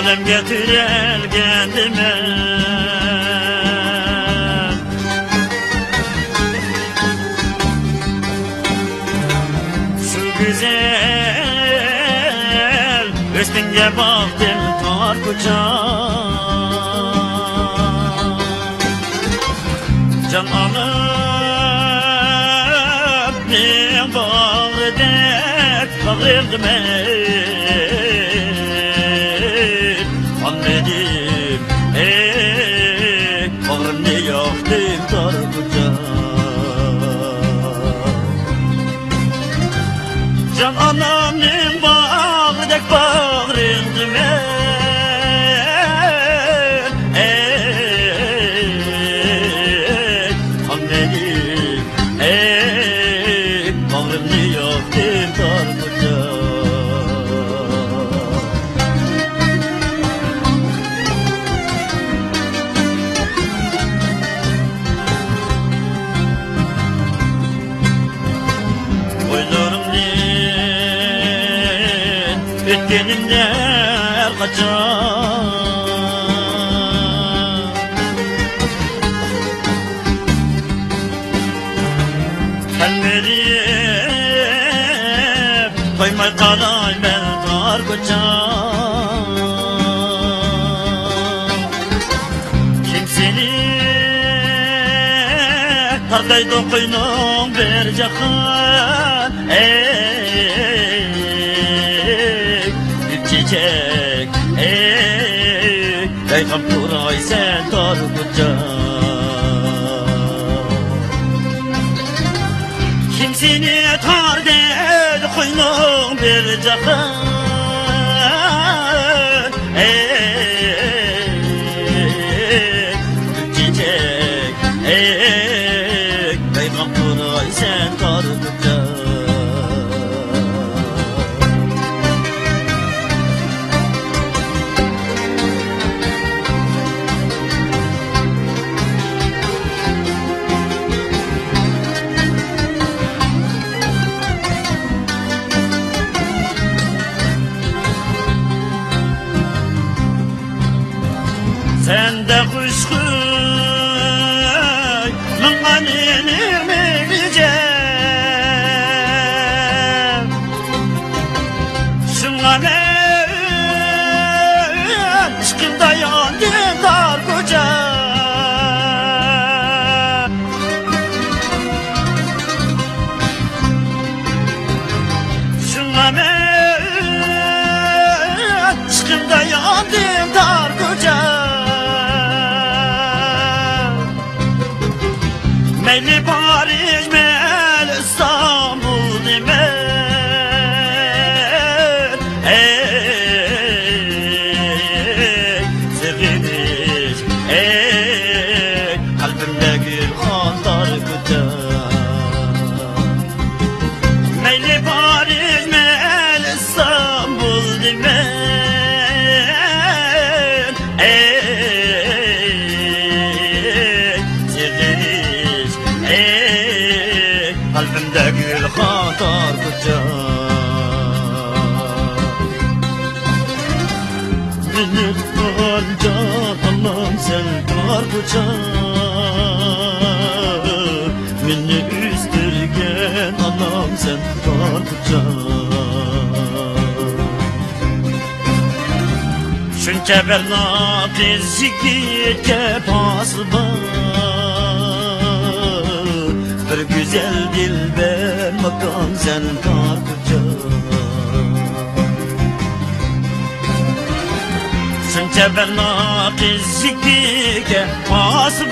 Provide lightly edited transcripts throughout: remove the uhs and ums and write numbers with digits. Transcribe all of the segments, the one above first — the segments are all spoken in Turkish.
Alem getirer kendime şu güzel üstünge baktım tar kucak can alıp ne bağır der bağırdım anladım bağrım ne yaktım dar kucak can anamın bağırdak bağırdım anladım bağrım ne yaktım dar kucak Ötkenimde kaçar Kalmerim koymay kalay ben dar kaçar Kimseni tarday dokuynum bir cahan çiçek ey kapturay sen dar kucak kimsini tar der koynum bir cahan çiçek ey kapturay sen dar kucak Sen de kuşkuy Mınganenim eyleyeceğim Şunga ben Çıkımda yandım dar kucak Şunga ben Çıkımda yandım dar kucak Meyli Paris, meyli İstanbul demen seviniş kalbimde gül kantar kucak Meyli Paris, meyli İstanbul demen kalbimde gül kantar kucak Beni tutarcan Allah'ım sen dar kucak Beni üstürgen Allah'ım sen dar kucak Şunca bernakiz zikirke pası bir güzel dilber makam sen dar kucak Şunca bernakiz zikirke pası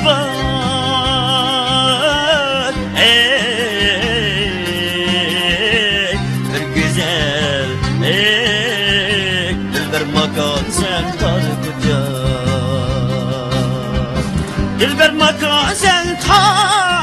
bir güzel dilber makam sen dar kucak Dilber makan sen ta